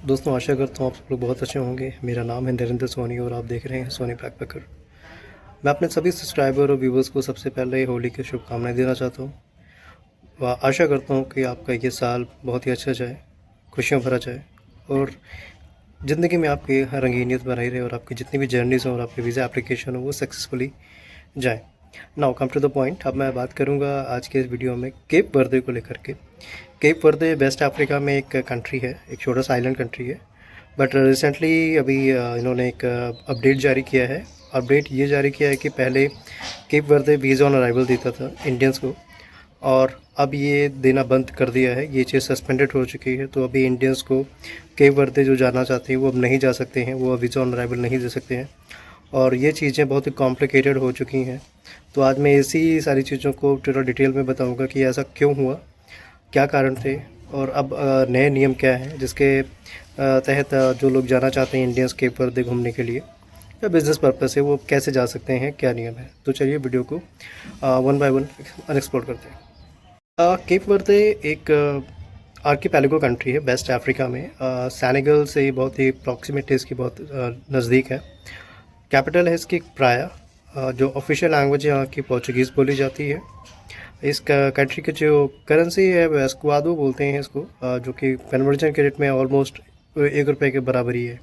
दोस्तों आशा करता हूँ आप सब लोग बहुत अच्छे होंगे। मेरा नाम है नरेंद्र सोनी और आप देख रहे हैं सोनी बैकपैकर। मैं अपने सभी सब्सक्राइबर और व्यूवर्स को सबसे पहले होली की शुभकामनाएं देना चाहता हूँ व आशा करता हूँ कि आपका ये साल बहुत ही अच्छा जाए, खुशियों भरा जाए और ज़िंदगी में आपकी रंगीनियत बनाई रहे और आपकी जितनी भी जर्नीज़ हों और आपकी वीज़ा एप्लीकेशन हो वो सक्सेसफुली जाए। Now come to the point. अब मैं बात करूँगा आज के इस वीडियो में केप वर्दे को लेकर के। केप वर्दे वेस्ट अफ्रीका में एक कंट्री है, एक छोटा सा आइलैंड कंट्री है। बट रिसेंटली अभी इन्होंने एक अपडेट जारी किया है। अपडेट ये जारी किया है कि पहले cap Varde visa on arrival देता था इंडियंस को और अब ये देना बंद कर दिया है। ये चीज़ सस्पेंडेड हो चुकी है, तो अभी इंडियंस को केप वर्दे जो जाना चाहते हैं वो अब नहीं जा सकते हैं, वो वीज़ा ऑन अराइवल नहीं दे सकते हैं और ये चीज़ें बहुत ही कॉम्प्लिकेटेड हो चुकी हैं। तो आज मैं इसी सारी चीज़ों को थोड़ा डिटेल में बताऊंगा कि ऐसा क्यों हुआ, क्या कारण थे और अब नए नियम क्या हैं जिसके तहत जो लोग जाना चाहते हैं इंडियंस केप वर्दे घूमने के लिए या बिज़नेस पर्पस से वो कैसे जा सकते हैं, क्या नियम है। तो चलिए वीडियो को वन बाय वन अनएक्सप्लोर करते हैं। केप वर्दे एक आर्किपेलागो कंट्री है वेस्ट अफ्रीका में। सेनेगल से बहुत ही प्रॉक्सिमिटी इसकी बहुत नज़दीक है। कैपिटल है इसकी प्राया। जो ऑफिशियल लैंग्वेज यहाँ की पोर्चुगीज़ बोली जाती है। इस कंट्री की जो करेंसी है वो एस्क्वाडो बोलते हैं इसको, जो कि कन्वर्जन के रेट में ऑलमोस्ट 1 रुपये के बराबर ही है।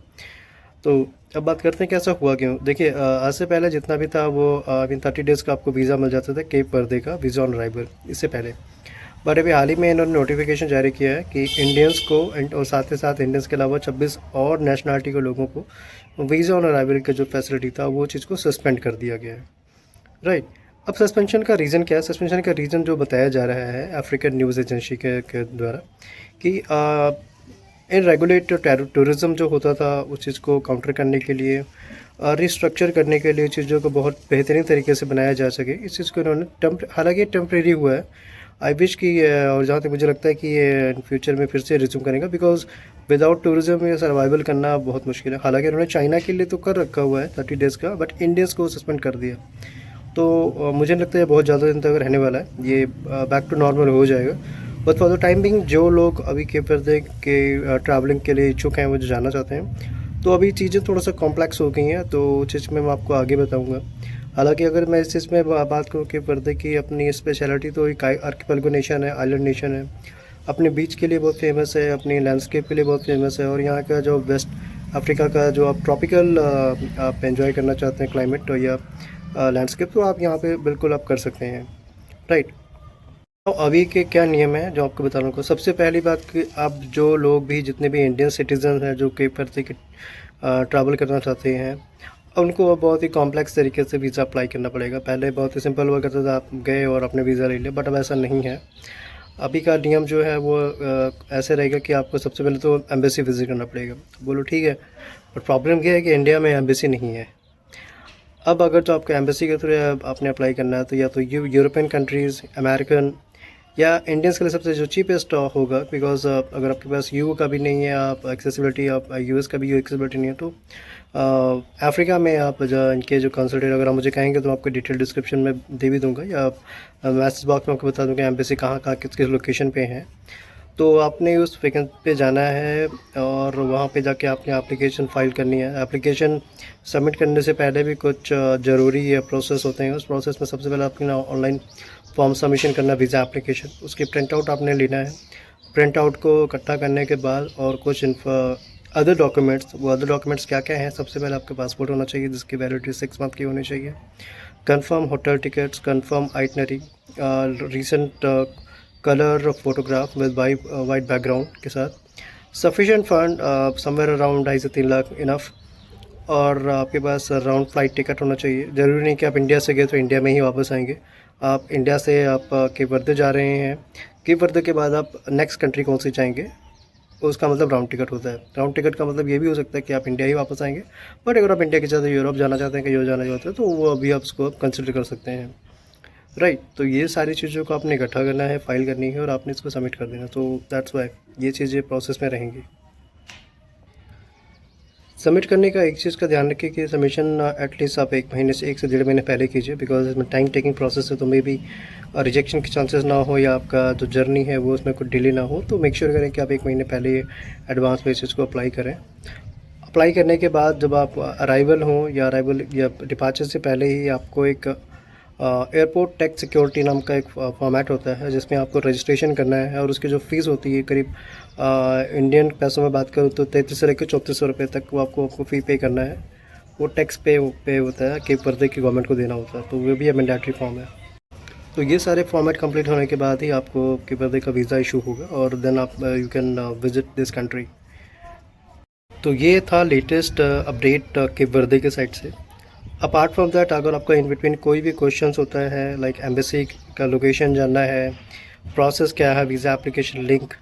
तो अब बात करते हैं कैसा हुआ क्यों। देखिए आज से पहले जितना भी था वो विन 30 डेज़ का आपको वीज़ा मिल जाता था केप वर्दे का, वीज़ा ऑन अराइवल इससे पहले। बट अभी हाल ही में इन्होंने नोटिफिकेशन जारी किया है कि इंडियंस को और साथ ही साथ इंडियंस के अलावा 26 और नेशनलिटी के लोगों को वीज़ा ऑन अराइवल का जो फैसिलिटी था वो चीज़ को सस्पेंड कर दिया गया है। राइट। अब सस्पेंशन का रीज़न क्या है? सस्पेंशन का रीज़न जो बताया जा रहा है अफ्रीकन न्यूज़ एजेंसी के द्वारा कि इनरेगुलेट टूरिज़्म जो होता था उस चीज़ को काउंटर करने के लिए, रिस्ट्रक्चर करने के लिए, चीज़ों को बहुत बेहतरीन तरीके से बनाया जा सके, इस चीज़ को इन्होंने हालांकि टेम्प्रेरी हुआ है। आई विश कि और जहाँ तक मुझे लगता है कि ये इन फ्यूचर में फिर से रिज्यूम करेगा, बिकॉज विदाउट टूरिज़्म ये सर्वाइवल करना बहुत मुश्किल है। हालांकि उन्होंने चाइना के लिए तो कर रखा हुआ है 30 डेज़ का, बट इंडियंस को सस्पेंड कर दिया। तो मुझे नहीं लगता है बहुत ज़्यादा दिन तक रहने वाला है, ये बैक टू नॉर्मल हो जाएगा। But for the time being जो लोग अभी केप वर्दे के ट्रैवलिंग के लिए इच्छुक हैं, वो जो जाना चाहते हैं, तो अभी चीज़ें थोड़ा सा कॉम्प्लेक्स हो गई हैं, तो चीज़ में मैं आपको आगे बताऊंगा। हालांकि अगर मैं इस चीज़ में बात करूँ केप वर्दे की अपनी स्पेशलिटी, तो एक आर्किपेलागो नेशन है, आइलैंड नेशन है, अपने बीच के लिए बहुत फेमस है, अपनी लैंडस्केप के लिए बहुत फेमस है और यहाँ का जो वेस्ट अफ्रीका का जो आप ट्रॉपिकल आप एंजॉय करना चाहते हैं क्लाइमेट या लैंडस्केप, तो आप यहाँ पे बिल्कुल आप कर सकते हैं। राइट। तो अभी के क्या नियम है जो आपको बताने को। सबसे पहली बात कि आप जो लोग भी जितने भी इंडियन सिटीजन हैं जो केप वर्दे के ट्रैवल करना चाहते हैं, उनको अब बहुत ही कॉम्प्लेक्स तरीके से वीज़ा अप्लाई करना पड़ेगा। पहले बहुत ही सिंपल हुआ करता था, आप गए और अपने वीज़ा ले लिया, बट अब ऐसा नहीं है। अभी का नियम जो है वो ऐसे रहेगा कि आपको सबसे पहले तो एम्बेसी विज़िट करना पड़ेगा। बोलो ठीक है, बट प्रॉब्लम ये है कि इंडिया में एम्बेसी नहीं है। अब अगर तो आपको एम्बेसी के थ्रू आपने अप्लाई करना है, तो या तो यूरोपियन कंट्रीज़, अमेरिकन या इंडियंस के लिए सबसे जो चीपेस्ट होगा, बिकॉज अगर आपके पास यू का भी नहीं है, आप एक्सेसिबिलिटी, आप यूएस का भी एक्सेसिबिलिटी नहीं है, तो अफ्रीका में आप जो इनके जो कंसल्टेंट, अगर आप मुझे कहेंगे तो आपको डिटेल डिस्क्रिप्शन में दे भी दूंगा या मैसेज बॉक्स में आपको बता दूंगा एम्बेसी कहाँ कहाँ किस किस लोकेशन पे है। तो आपने उस वैकेंसी पे जाना है और वहाँ पे जाके आपने एप्लीकेशन फ़ाइल करनी है। एप्लीकेशन सबमिट करने से पहले भी कुछ ज़रूरी प्रोसेस होते हैं। उस प्रोसेस में सबसे पहले आपके ऑनलाइन फॉर्म सबमिशन करना, वीज़ा एप्लीकेशन, उसकी प्रिंट आउट आपने लेना है। प्रिंट आउट को इकट्ठा करने के बाद और कुछ अदर डॉक्यूमेंट्स, वो अदर डॉक्यूमेंट्स क्या क्या हैं? सबसे पहले आपके पासपोर्ट होना चाहिए जिसकी वैलिडिटी 6 मंथ की होनी चाहिए। Confirm hotel tickets, confirm itinerary, recent colour photograph with white background के साथ, सफिशिएंट फंड समवेयर अराउंड 2.5 से 3 लाख इनफ, और आपके पास राउंड फ्लाइट टिकट होना चाहिए। ज़रूरी नहीं कि आप इंडिया से गए तो इंडिया में ही वापस आएंगे। आप इंडिया से आप केप वर्दे जा रहे हैं, केप वर्दे के बाद आप नेक्स्ट कंट्री कौन सी जाएंगे, उसका मतलब राउंड टिकट होता है। राउंड टिकट का मतलब ये भी हो सकता है कि आप इंडिया ही वापस आएंगे, बट अगर आप इंडिया के साथ यूरोप जाना चाहते हैं, कि यूरोप जाना चाहते हैं, तो वो अभी आप उसको कंसिडर कर सकते हैं। राइट। तो ये सारी चीज़ों को आपने इकट्ठा करना है, फाइल करनी है और आपने इसको सबमिट कर देना। तो दैट्स वाई ये चीज़ें प्रोसेस में रहेंगी। सबमिट करने का एक चीज़ का ध्यान रखिए कि सबमिशन एटलीस्ट आप 1 महीने से 1 से 1.5 महीने पहले कीजिए, बिकॉज़ इसमें टाइम टेकिंग प्रोसेस है, तो मे बी रिजेक्शन के चांसेस ना हो या आपका जो जर्नी है वो उसमें कुछ डिले ना हो। तो मेक श्योर करें कि आप 1 महीने पहले एडवांस में इस चीज़ को अप्लाई करें। अप्लाई करने के बाद जब आप अराइवल हों या अराइवल या डिपार्चर से पहले ही आपको एक एयरपोर्ट टैक्स सिक्योरिटी नाम का एक फॉर्मेट होता है जिसमें आपको रजिस्ट्रेशन करना है, और उसकी जो फ़ीस होती है करीब इंडियन पैसों में बात करूँ तो 33 से लेकर 3400 रुपये तक वो आपको फ़ी पे करना है। वो टैक्स पे होता है, केप वर्दे की गवर्नमेंट को देना होता है, तो वो भी मैंडेटरी फॉर्म है। तो ये सारे फॉर्मेट कंप्लीट होने के बाद ही आपको केप वर्दे का वीज़ा इशू होगा, और देन आप you can visit this country. तो ये था लेटेस्ट अपडेट केप वर्दे के साइड से। अपार्ट फ्रॉम दैट, अगर आपका इन बिटवीन कोई भी क्वेश्चंस होता है, लाइक एम्बेसी का लोकेशन जानना है, प्रोसेस क्या है, वीज़ा एप्लीकेशन लिंक,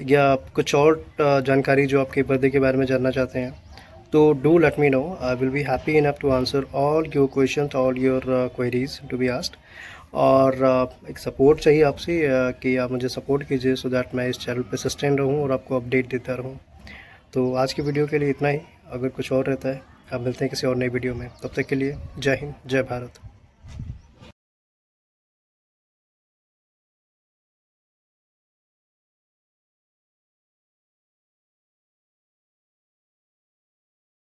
या कुछ और जानकारी जो आपके बर्थडे के बारे में जानना चाहते हैं, तो do let me know. I will be happy enough to answer all your questions, all your queries to be asked. और एक सपोर्ट चाहिए आपसे कि आप मुझे सपोर्ट कीजिए सो दैट मैं इस चैनल पे सस्टेन रहूँ और आपको अपडेट देता रहूँ। तो आज की वीडियो के लिए इतना ही। अगर कुछ और रहता है, आप मिलते हैं किसी और नई वीडियो में। तब तक के लिए जय हिंद, जय भारत।